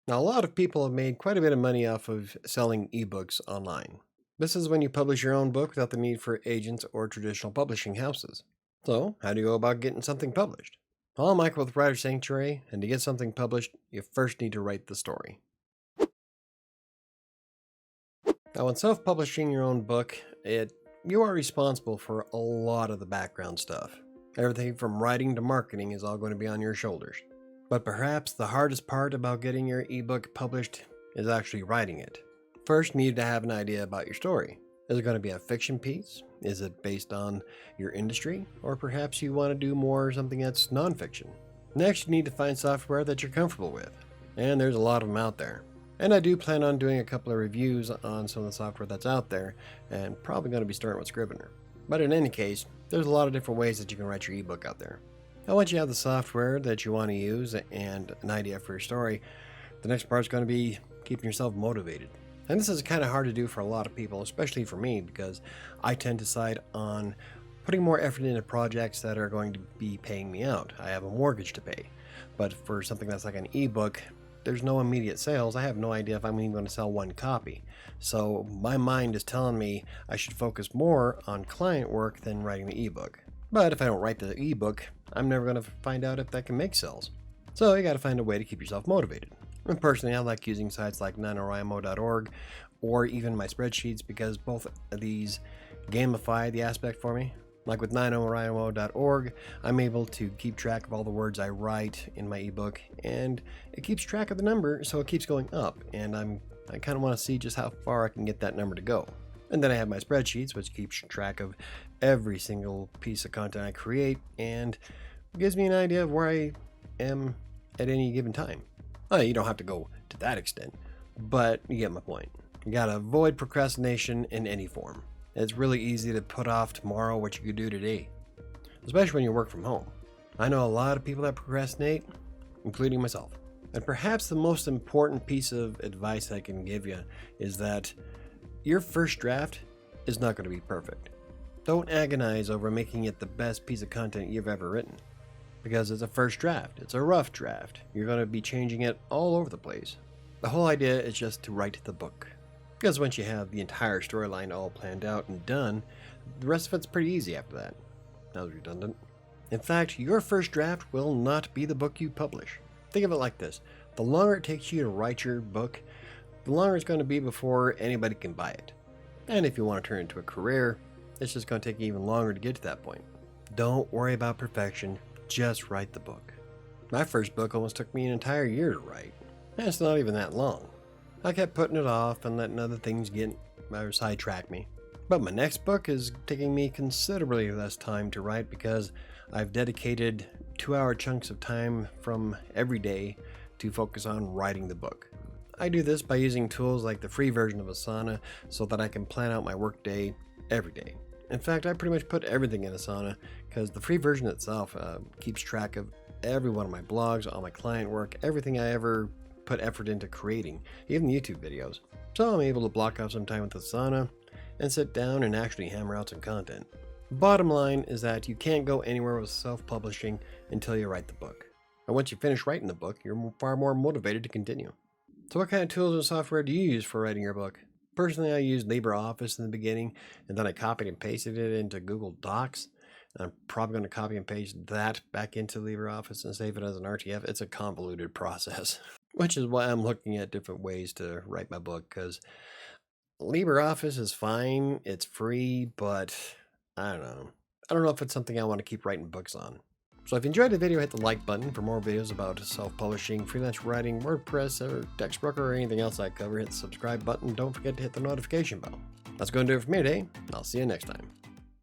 Now, a lot of people have made quite a bit of money off of selling ebooks online. This is when you publish your own book without the need for agents or traditional publishing houses. So, how do you go about getting something published? Well, I'm Michael with WriterSanctuary, and to get something published, you first need to write the story. Now, when self-publishing your own book, you are responsible for a lot of the background stuff. Everything from writing to marketing is all going to be on your shoulders. But perhaps the hardest part about getting your ebook published is actually writing it. First, you need to have an idea about your story. Is it going to be a fiction piece? Is it based on your industry? Or perhaps you want to do more something that's nonfiction. Next, you need to find software that you're comfortable with. And there's a lot of them out there. And I do plan on doing a couple of reviews on some of the software that's out there, and probably going to be starting with Scrivener. But in any case, there's a lot of different ways that you can write your ebook out there. Now, once you have the software that you want to use and an idea for your story, the next part is going to be keeping yourself motivated. And this is kind of hard to do for a lot of people, especially for me, because I tend to decide on putting more effort into projects that are going to be paying me out. I have a mortgage to pay. But for something that's like an ebook, there's no immediate sales. I have no idea if I'm even going to sell one copy. So my mind is telling me I should focus more on client work than writing the ebook. But if I don't write the ebook, I'm never going to find out if that can make sales. So you got to find a way to keep yourself motivated. And personally, I like using sites like NaNoWriMo.org or even my spreadsheets because both of these gamify the aspect for me. Like with NaNoWriMo.org, I'm able to keep track of all the words I write in my ebook, and it keeps track of the number, so it keeps going up, and I kind of want to see just how far I can get that number to go. And then I have my spreadsheets, which keeps track of every single piece of content I create, and gives me an idea of where I am at any given time. You don't have to go to that extent, but you get my point. You gotta avoid procrastination in any form. It's really easy to put off tomorrow what you could do today, especially when you work from home. I know a lot of people that procrastinate, including myself. And perhaps the most important piece of advice I can give you is that your first draft is not going to be perfect. Don't agonize over making it the best piece of content you've ever written, because it's a first draft. It's a rough draft. You're going to be changing it all over the place. The whole idea is just to write the book. Because once you have the entire storyline all planned out and done, the rest of it's pretty easy after that. That was redundant. In fact, your first draft will not be the book you publish. Think of it like this. The longer it takes you to write your book, the longer it's going to be before anybody can buy it. And if you want to turn it into a career, it's just going to take you even longer to get to that point. Don't worry about perfection. Just write the book. My first book almost took me an entire year to write. And it's not even that long. I kept putting it off and letting other things sidetrack me. But my next book is taking me considerably less time to write because I've dedicated 2-hour chunks of time from every day to focus on writing the book. I do this by using tools like the free version of Asana so that I can plan out my workday every day. In fact, I pretty much put everything in Asana because the free version itself keeps track of every one of my blogs, all my client work, everything I ever put effort into creating, even YouTube videos. So I'm able to block off some time with Asana and sit down and actually hammer out some content. Bottom line is that you can't go anywhere with self-publishing until you write the book. And once you finish writing the book, you're far more motivated to continue. So what kind of tools and software do you use for writing your book? Personally, I used LibreOffice in the beginning, and then I copied and pasted it into Google Docs. I'm probably going to copy and paste that back into LibreOffice and save it as an RTF. It's a convoluted process, which is why I'm looking at different ways to write my book, because LibreOffice is fine, it's free, but I don't know. I don't know if it's something I want to keep writing books on. So if you enjoyed the video, hit the like button. For more videos about self-publishing, freelance writing, WordPress, or TextBroker, or anything else I cover, hit the subscribe button. Don't forget to hit the notification bell. That's going to do it for me today. I'll see you next time.